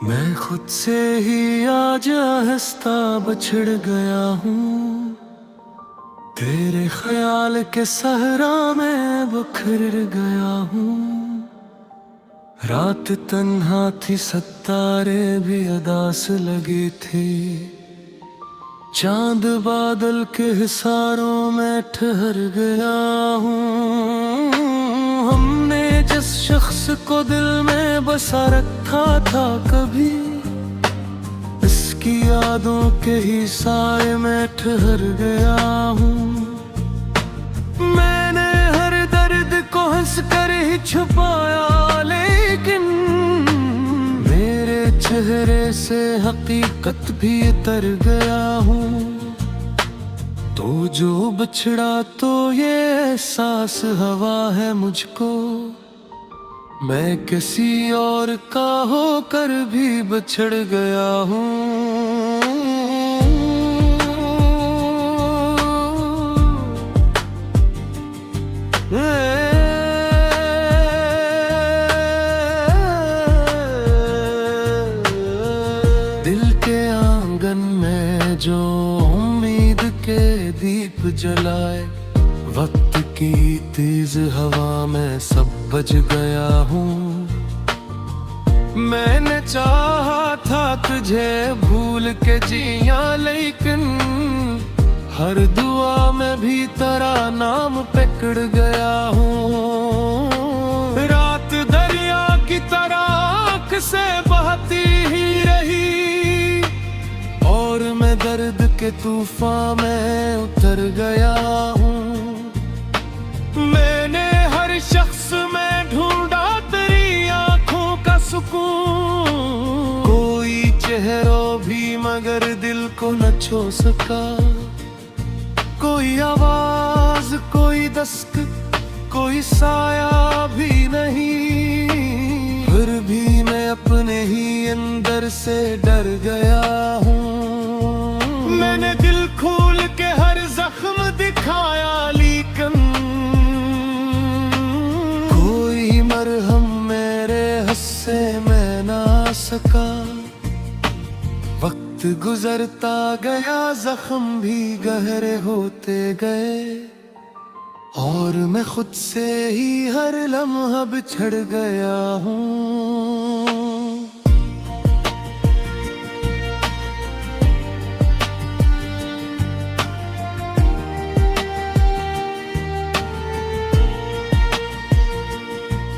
मैं खुद से ही आज आहिस्ता बछड़ गया हूँ, तेरे ख्याल के सहरा में बिखर गया हूँ। रात तन्हा थी, सितारे भी अदास लगी थी, चांद बादल के हिसारों में ठहर गया हूँ। हमने जिस शख्स को दिल में बसा रखा था कभी, इसकी यादों के ही साए में ठहर गया हूँ। मैंने हर दर्द को हंस कर ही छुपाया, लेकिन मेरे चेहरे से हकीकत भी उतर गया हूँ। तो जो बिछड़ा तो ये एहसास हवा है मुझको, मैं किसी और का होकर भी बिछड़ गया हूँ। दिल के आंगन में जो उम्मीद के दीप जलाए, वक्त की तेज हवा में सब बज गया हूँ। मैंने चाहा था तुझे भूल के जिया, लेकिन हर दुआ में भी तेरा नाम पकड़ गया हूँ। रात दरिया की तरह आँख से बहती ही रही, और मैं दर्द के तूफान में उतर गया हूँ। मैंने हर शख्स में ढूंढा तेरी आँखों का सुकून, कोई चेहरा भी मगर दिल को न छू सका। कोई आवाज, कोई दस्तक, कोई साया भी नहीं, फिर भी मैं अपने ही अंदर से डर गया हूँ। मैंने दिल खोल के हर जख्म दिखाया, लेकिन कोई मरहम मेरे हिस्से में ना सका। वक्त गुजरता गया, जख्म भी गहरे होते गए, और मैं खुद से ही हर लम्हा बिछड़ गया हूँ।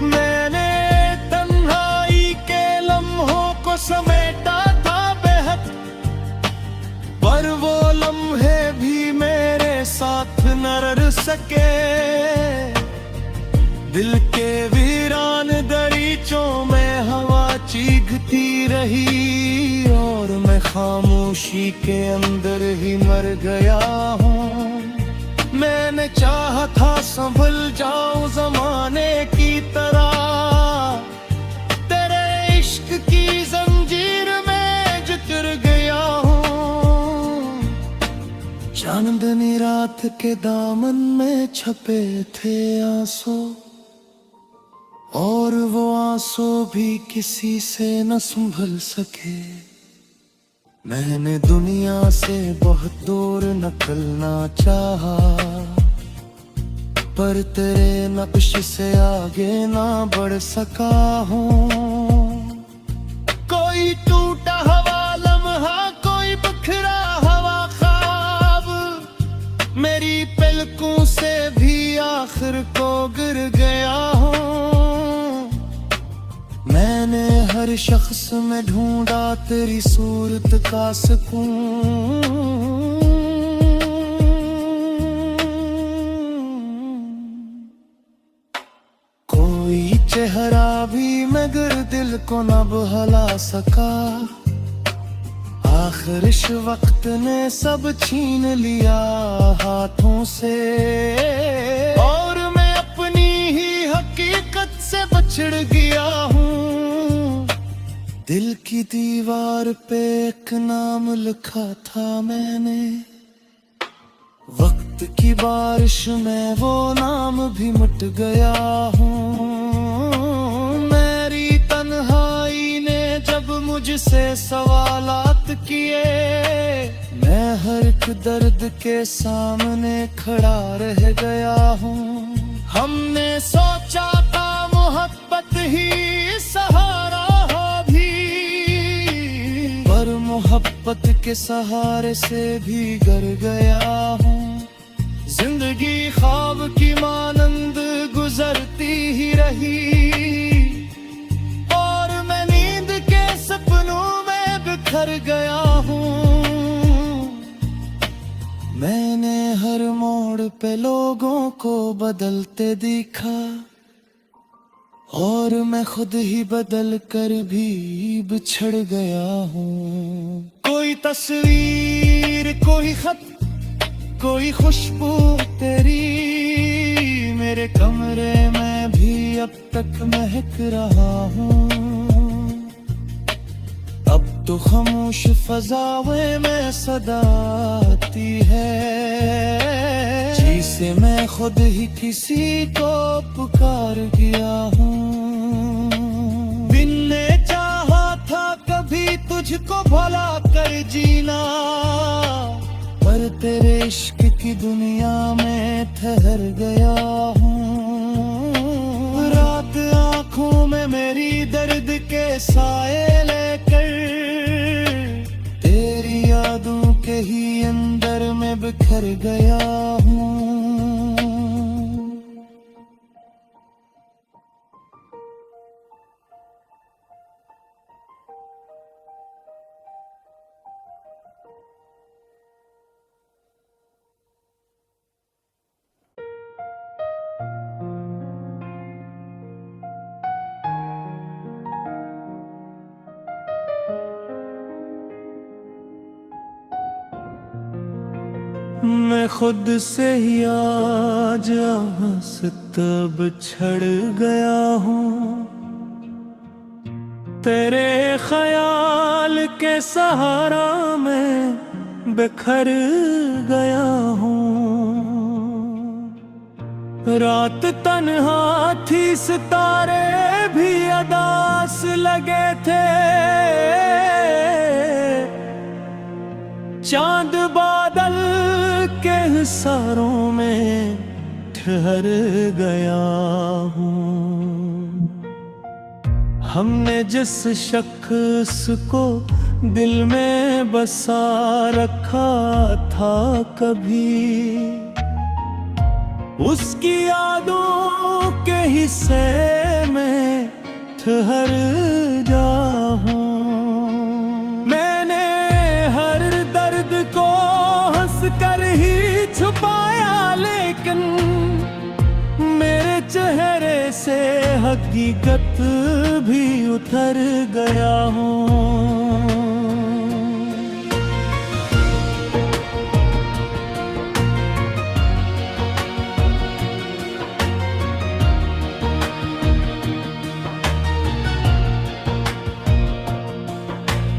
मैंने तन्हाई के लम्हों को समेटा था बेहद, पर वो लम्हे भी मेरे साथ न रह सके। दिल के वीरान दरीचों में हवा चीखती रही, और मैं खामोशी के अंदर ही मर गया हूँ। मैंने चाहा था संभल जाऊं जमाने की तरह, तेरे इश्क की जंजीर में जुतर गया हूँ। चांदनी रात के दामन में छपे थे आंसू, और वो आंसू भी किसी से न संभल सके। मैंने दुनिया से बहुत दूर निकलना चाहा, पर तेरे नक्श से आगे ना बढ़ सका हूँ। कोई टूटा हवा लम्हा, कोई बिखरा हवा ख्वाब, मेरी पलकों से भी आखिर को गिर गया हूँ। मैंने हर शख्स में ढूंढा तेरी सूरत का सुकून, कोई चेहरा भी मगर दिल को न बहला सका। आखिर इस वक्त ने सब छीन लिया हाथों से, और मैं अपनी ही हकीकत से बछड़ गया हूँ। दिल की दीवार पे एक नाम लिखा था मैंने, वक्त वक्त की बारिश में वो नाम भी मिट गया हूँ। मेरी तन्हाई ने जब मुझसे सवालात किए, मैं हर एक दर्द के सामने खड़ा रह गया हूँ। हमने सोचा था मोहब्बत ही सहारा होगी, पर मोहब्बत के सहारे से भी गर गया हूँ। जिंदगी ख्वाब की मानंद गुजरती ही रही, और मैं नींद के सपनों में बिखर गया हूँ। मैंने हर मोड़ पे लोगों को बदलते देखा, और मैं खुद ही बदल कर भी बिछड़ गया हूँ। कोई तस्वीर, कोई खत, कोई खुशबू तेरी मेरे कमरे में भी अब तक महक रहा हूँ। अब तो खामोश फजाओं में सदा आती है, जिसे मैं खुद ही किसी को पुकार गया हूँ। बिन ने चाहा था कभी तुझको भुला कर जीना, पर तेरे इश्क की दुनिया में ठहर गया हूँ। रात आँखों में मेरी दर्द के साए लेकर, तेरी यादों के ही अंदर में बिखर गया हूँ। मैं खुद से ही आज तब छड़ गया हूँ, तेरे ख्याल के सहारा में बिखर गया हूँ। रात तन्हा थी, सितारे भी अदास लगे थे, चांद बादल के हिसारों में ठहर गया हूँ। हमने जिस शख्स को दिल में बसा रखा था कभी, उसकी यादों के हिस्से में ठहर जा हूँ। कर ही छुपाया, लेकिन मेरे चेहरे से हकीकत भी उतर गया हूँ।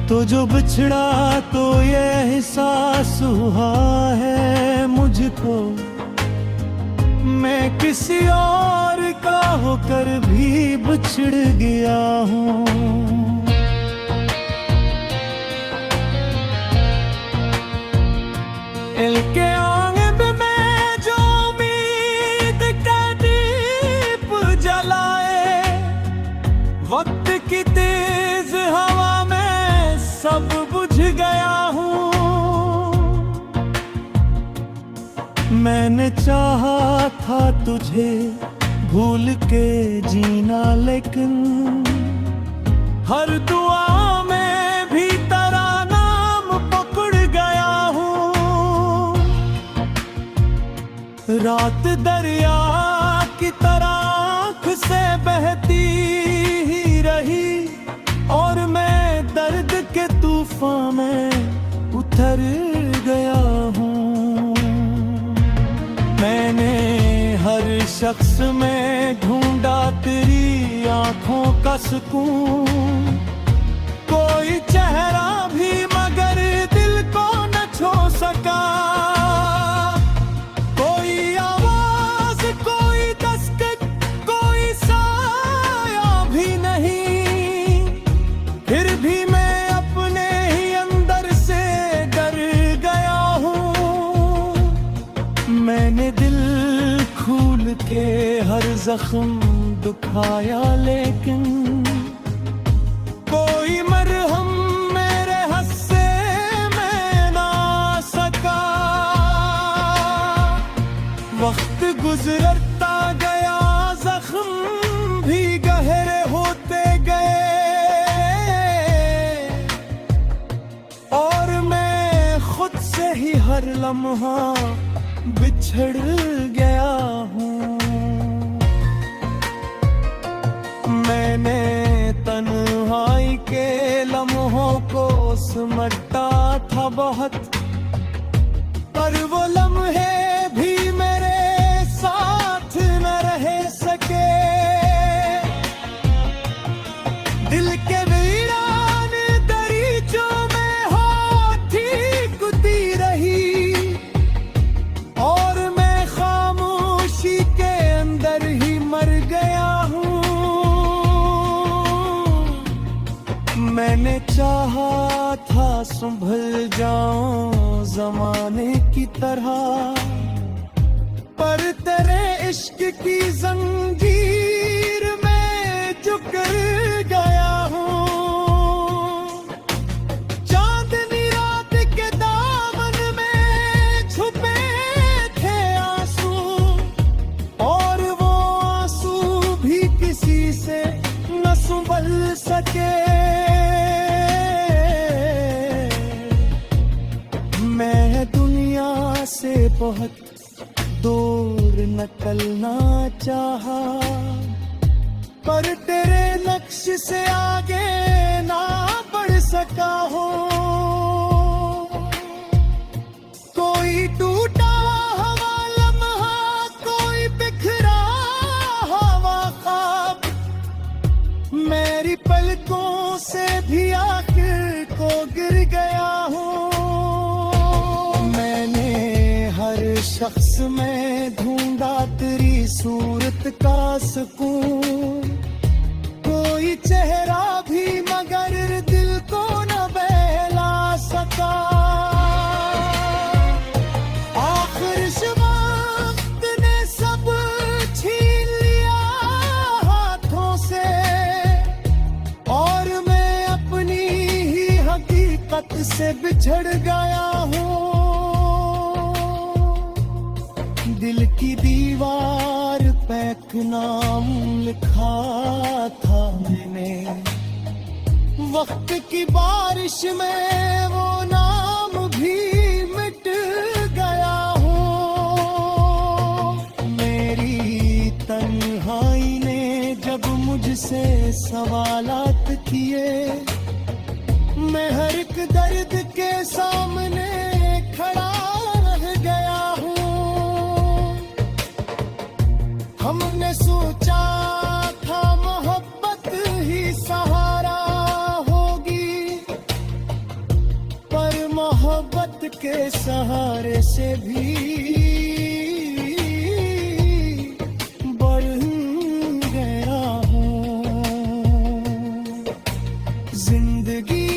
तो जो बिछड़ा तो ये एहसास हुआ है मुझको, मैं किसी और का होकर भी बिछड़ गया हूँ। इनके आंगन में जो उम्मीद का दीप जलाए, वक्त की तेज हवा सब बुझ गया हूँ। मैंने चाहा था तुझे भूल के जीना, लेकिन हर दुआ में भी तेरा नाम पकड़ गया हूँ। रात दरिया की तरह आँख से बहती ही रही, और मैं दर्द के तूफान में उतर गया हूँ। मैंने हर शख्स में ढूंढा तेरी आंखों का सुकून, कोई चेहरा भी मगर दिल को न छू सका, जख्म दुखाया, लेकिन कोई मरहम मेरे हस्से में ना सका। वक्त गुजरता गया, जख्म भी गहरे होते गए, और मैं खुद से ही हर लम्हा बिछड़ गया हूँ। मैंने तन्हाई के लम्हों को सिमटा था बहुत, पर वो लम्हे भी मेरे साथ न रह सके। दिल के वीरान दरीचों में होठी कुती रही, और मैं खामोशी के अंदर ही मर गया हूँ। मैंने चाहा था संभल जाऊं जमाने की तरह, पर तेरे इश्क की जंजीर में जुकर गया हूँ। चांदनी रात के दामन में छुपे थे आंसू, और वो आंसू भी किसी से न संभल सके। मैं दुनिया से बहुत दूर निकलना चाहा, पर तेरे नक्श से आगे ना बढ़ सका हो। कोई टूटा हवा लम्हा, कोई बिखरा हवा ख्वाब, मेरी पलकों से भी आखिर को गिर गया हूँ। शख्स में ढूंढा तेरी सूरत का सुकून, कोई चेहरा भी मगर दिल को न बहला सका। आखिर वक्त ने सब छीन लिया हाथों से, और मैं अपनी ही हकीकत से बिछड़ गया हूँ। दिल की दीवार पे एक नाम लिखा था मैंने, वक्त की बारिश में वो नाम भी मिट गया हूँ। मेरी तन्हाई ने जब मुझसे सवालात किए, मैं हर एक दर्द के सामने खड़ा रह गया हूँ। हमने सोचा था मोहब्बत ही सहारा होगी, पर मोहब्बत के सहारे से भी बढ़ गया हूँ। जिंदगी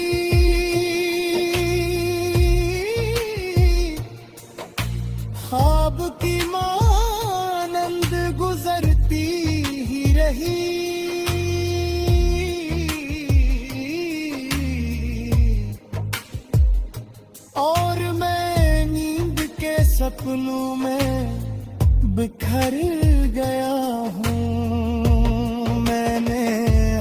ख्वाब की मानंद गुजरती ही रही, और मैं नींद के सपनों में बिखर गया हूँ। मैंने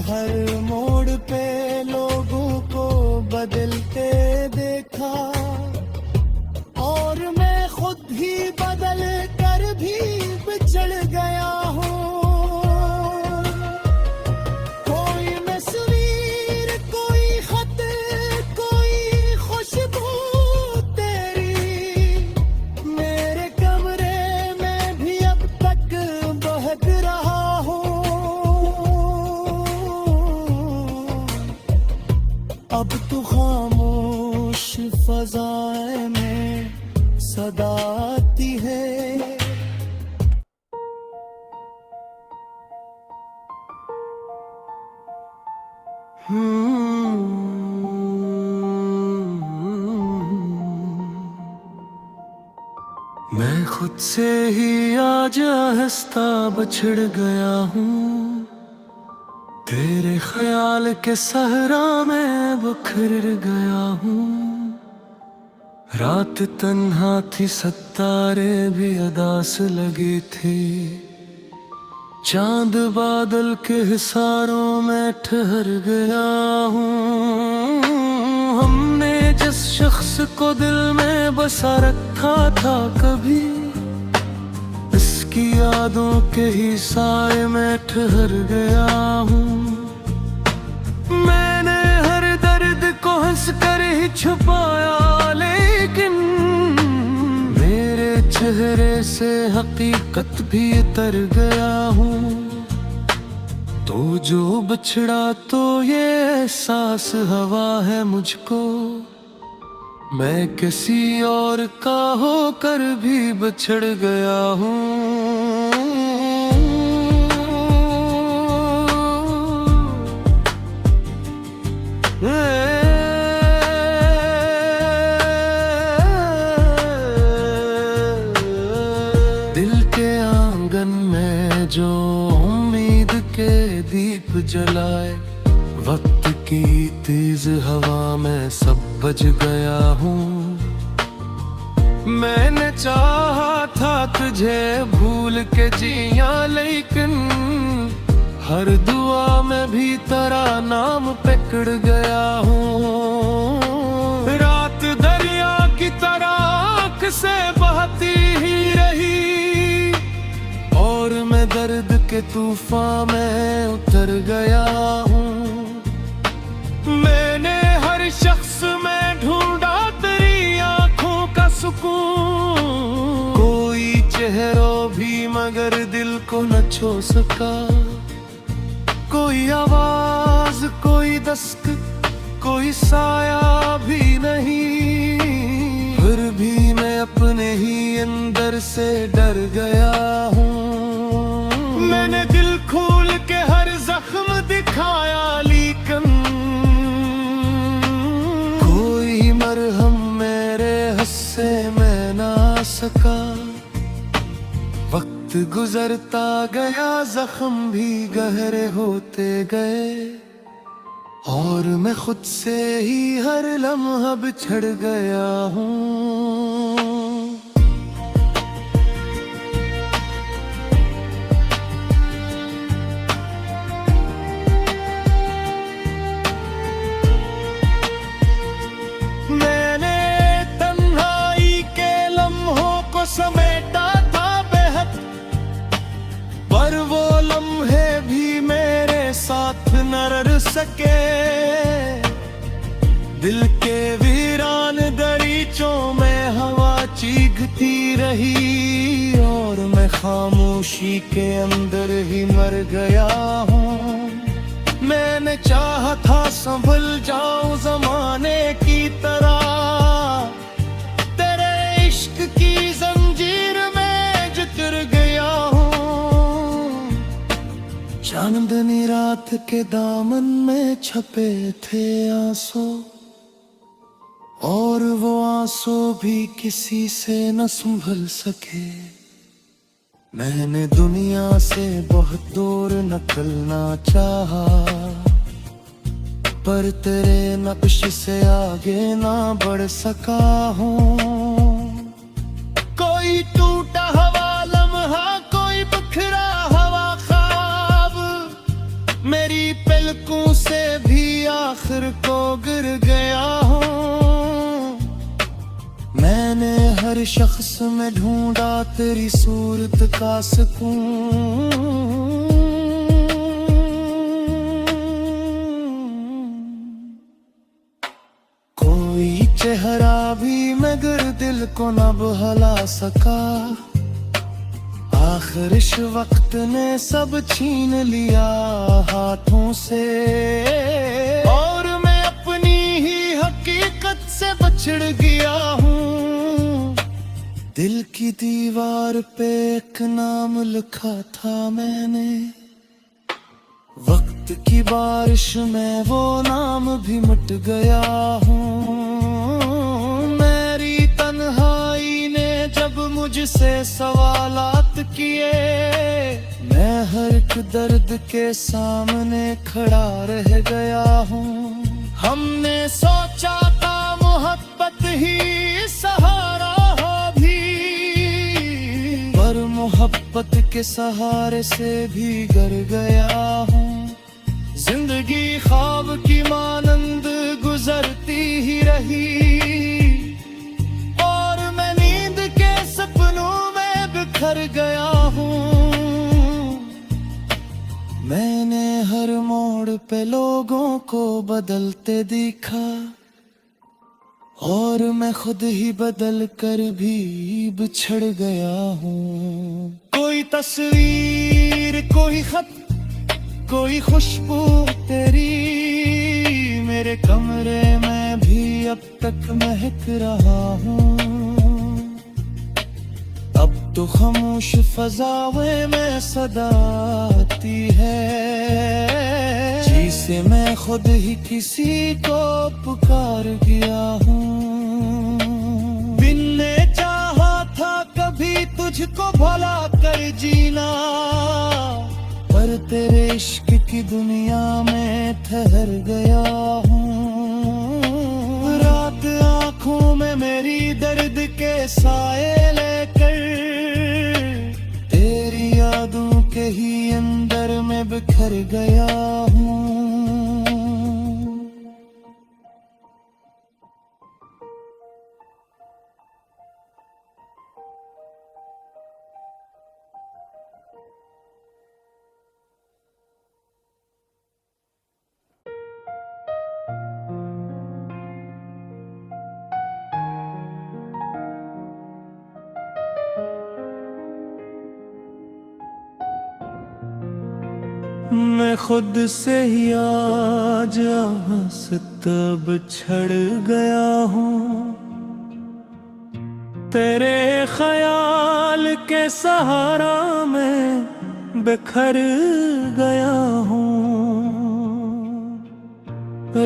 हर मोड़ पे लोगों को बदलते देखा, और मैं खुद ही बदल कर भी बिछड़ गया हूँ। कोई तस्वीर, कोई खत, कोई खुशबू तेरी मेरे कमरे में भी अब तक बहक रहा हूँ। अब तो खामोश फज़ाएं में सदा आती है। मैं खुद से ही आज आहिस्ता बछड़ गया हूँ, तेरे ख्याल के सहरा में बिखर गया हूँ। रात तन्हा थी, सितारे भी अदास लगे थे, चांद बादल के हिसारों में ठहर गया हूँ। हमने जिस शख्स को दिल में बसा रखा था कभी, इसकी यादों के ही साए में ठहर गया हूँ। मैंने हर दर्द को हंस कर ही छुपाया, लेकिन मेरे चेहरे से हकीकत भी उतर गया हूँ। तो जो बिछड़ा तो ये एहसास हवा है मुझको, मैं किसी और का होकर भी बिछड़ गया हूँ। दिल के आंगन में जो उम्मीद के दीप जलाए, वक्त की तेज हवा में सब बज गया हूँ। मैंने चाहा था तुझे भूल के जिया, लेकिन हर दुआ में भी तेरा नाम पकड़ गया हूँ। रात दरिया की तरह आँख से बहती ही रही, और मैं दर्द के तूफान में उतर गया हूँ। मैंने हर शख्स में ढूंढा तेरी आँखों का सुकून, कोई चेहरा भी मगर दिल को न छू सका। कोई आवाज, कोई दस्तक, कोई साया भी नहीं, फिर भी मैं अपने ही अंदर से डर गया हूँ। मैंने दिल खोल के हर जख्म दिखाया, लेकिन कोई मरहम मेरे हिस्से में ना सका। वक्त गुजरता गया, जख्म भी गहरे होते गए, और मैं खुद से ही हर लम्हा बिछड़ गया हूँ। मैंने तन्हाई के लम्हों को समेटा था बेहद, पर वो लम्हे भी मेरे साथ न रह सके। दिल के वीरान दरीचों में हवा चीखती रही, और मैं खामोशी के अंदर ही मर गया हूँ। मैंने चाहा था संभल जाऊं जमाने की तरह, तेरे इश्क की जंजीर में जुतर गया हूँ। चांदनी रात के दामन में छपे थे आंसू, और वो आंसू भी किसी से न संभल सके। मैंने दुनिया से बहुत दूर निकलना चाहा, पर तेरे नक्श से आगे ना बढ़ सका हूँ। कोई टूटा हवा लम्हा, कोई बिखरा हवा ख्वाब, मेरी पलकों से भी आखिर को गिर गया हूँ। मैंने हर शख्स में ढूंढा तेरी सूरत का सुकून, कोई चेहरा भी मगर दिल को न बहला सका। आखिर इस वक्त ने सब छीन लिया हाथों से, और मैं अपनी ही हकीकत से बछड़ गया हूँ। दिल की दीवार पे एक नाम लिखा था मैंने, वक्त की बारिश में वो नाम भी मिट गया हूँ। मेरी तन्हाई ने जब मुझ से सवालात किए, मैं हर एक दर्द के सामने खड़ा रह गया हूँ। हमने सोचा था मोहब्बत ही सहारा होगी, पर मोहब्बत के सहारे से भी गर गया हूँ। जिंदगी ख्वाब की मानंद गुजरती ही रही, और मैं नींद के सपनों में बिखर गया हूँ। मैंने हर मोड़ पे लोगों को बदलते देखा, और मैं खुद ही बदल कर भी बिछड़ गया हूँ। कोई तस्वीर, कोई खत, कोई खुशबू तेरी मेरे कमरे में भी अब तक महक रहा हूँ। अब तो खामोश फजाओं में सदा आती है, जिसे मैं खुद ही किसी को पुकार गया हूँ। बिन ने चाहा था कभी तुझको भला कर जीना, पर तेरे इश्क की दुनिया में ठहर गया हूँ। रात आँखों में मेरी दर्द के साए लेकर, तेरी यादों के ही अंदर में बिखर गया हूँ। मैं खुद से ही आज तब छड़ गया हूँ, तेरे ख्याल के सहारा में बिखर गया हूँ।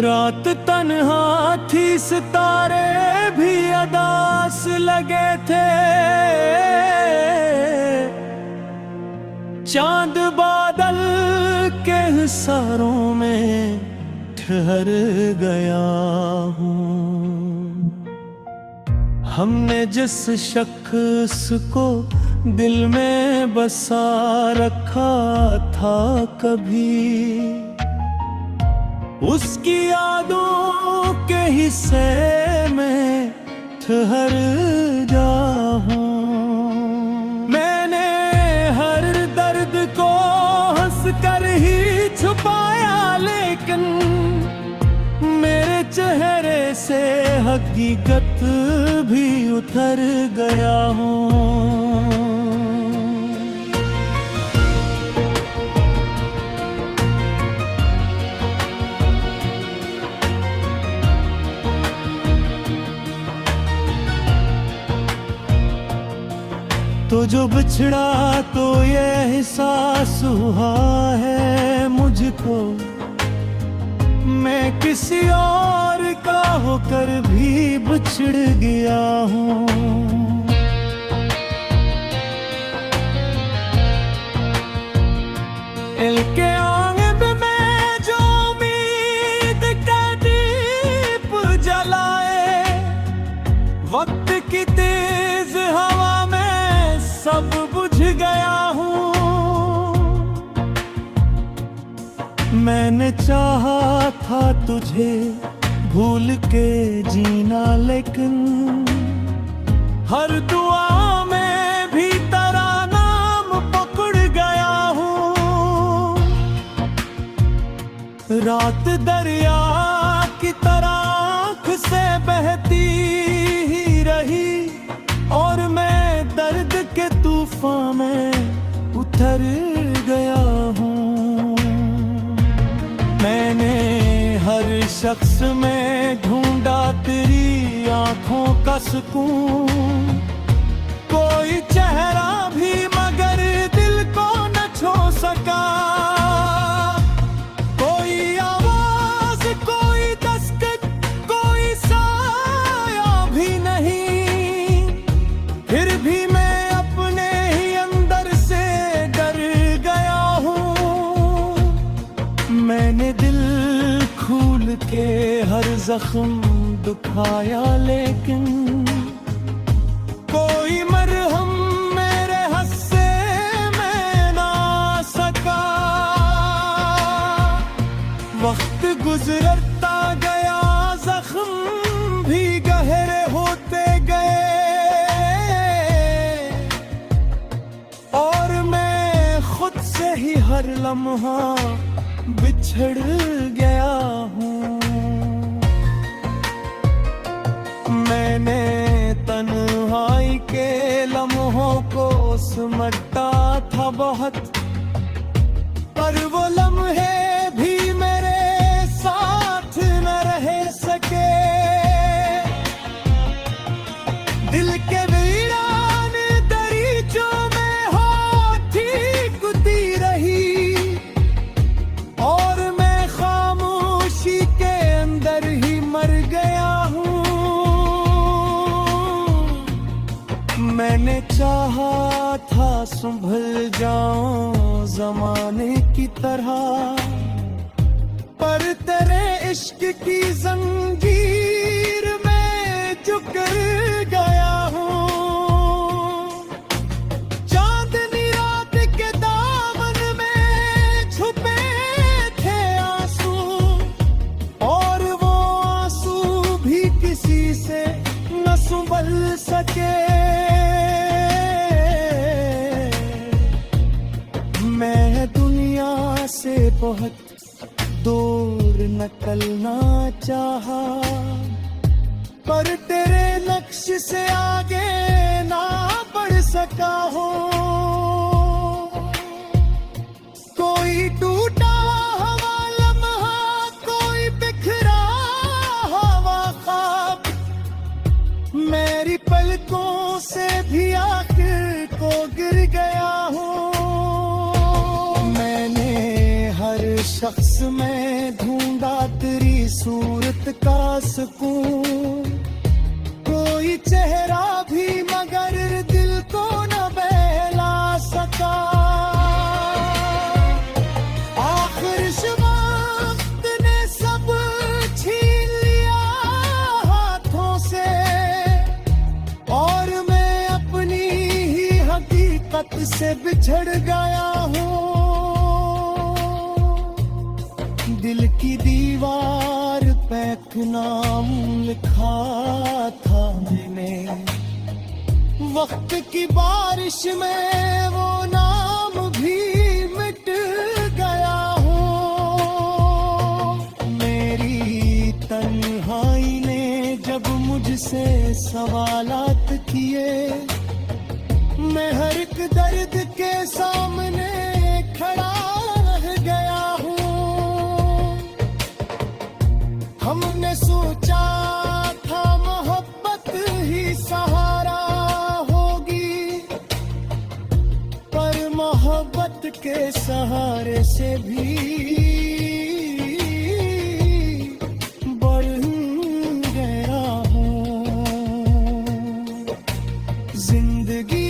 रात तन्हा थी, सितारे भी अदास लगे थे, चांद बादल के हिसारों में ठहर गया हूँ। हमने जिस शख्स को दिल में बसा रखा था कभी, उसकी यादों के हिस्से में ठहर जा हूँ। कर ही छुपाया, लेकिन मेरे चेहरे से हकीकत भी उतर गया हूँ। तो जो बिछड़ा तो ये एहसास हुआ है मुझको, मैं किसी और का होकर भी बिछड़ गया हूँ। दिल के आंगन में जो उम्मीद का दीप जलाए, वक्त की तेज हवा सब बुझ गया हूँ। मैंने चाहा था तुझे भूल के जीना, लेकिन हर दुआ में भी तेरा नाम पकड़ गया हूँ। रात दरिया की तरह आँख से बहती ही रही, और मैं दर्द के तूफान में उतर गया हूँ। मैंने हर शख्स में ढूंढा तेरी आंखों का सुकून, कोई चेहरा भी मगर दिल को न छू सका। कोई आवाज, कोई दस्तक, कोई साया भी नहीं, फिर भी मैं के हर जख्म दुखाया, लेकिन कोई मरहम मेरे हस्से में ना सका। वक्त गुजरता गया, जख्म भी गहरे होते गए, और मैं खुद से ही हर लम्हा बिछड़ गया हूँ। मैंने तन्हाई के लम्हों को सिमटा था बहुत, पर वो लम्हे भी मेरे साथ न रह सके। दिल के वीरान दरीचों में होठी कुदी रही, और मैं खामोशी के अंदर ही मर गया हूँ। मैंने चाहा था संभल जाऊं जमाने की तरह, पर तेरे इश्क की जंजीर में झुकर गया हूँ। चांदनी रात के दामन में छुपे थे आंसू, और वो आंसू भी किसी से न संभल सके। मैं दुनिया से बहुत दूर निकलना चाहा, पर तेरे नक्श से आगे ना बढ़ सका हो। कोई टूटा हुआ लम्हा, कोई बिखरा हुआ ख्वाब, मेरी पलकों से भी आखिर को गिर गया हूँ। शख्स में ढूंढा तेरी सूरत का सुकून, कोई चेहरा भी मगर दिल को न बहला सका। आखिर वक्त ने सब छीन लिया हाथों से, और मैं अपनी ही हकीकत से बिछड़ गया हूँ। दिल की दीवार पे एक नाम लिखा था मैंने, वक्त की बारिश में वो नाम भी मिट गया हूँ। मेरी तन्हाई ने जब मुझसे सवालात किए, मैं हर एक दर्द के सामने खड़ा रह गया हूँ। हमने सोचा था मोहब्बत ही सहारा होगी, पर मोहब्बत के सहारे से भी बढ़ गया हूँ। जिंदगी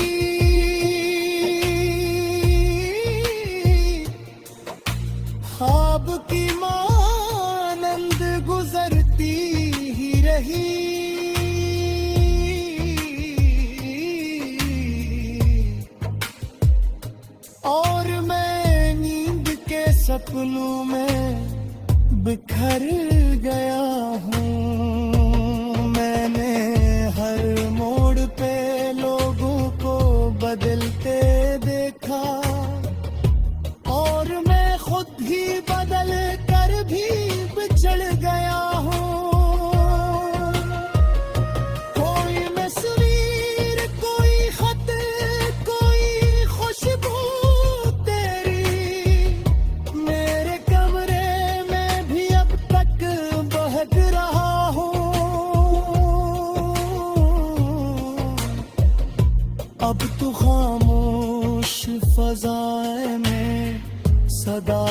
ख्वाब की मानंद गुजरती ही रही, और मैं नींद के सपनों में बिखर गया हूँ। मैंने हर मोड़ पे लोगों को बदलते देखा, और मैं खुद ही बदल कर भी बिछड़ गया हूँ। कोई तस्वीर, कोई खत, कोई खुशबू तेरी मेरे कमरे में भी अब तक बहक रहा हूँ। अब तो खामोश फज़ाए में सदा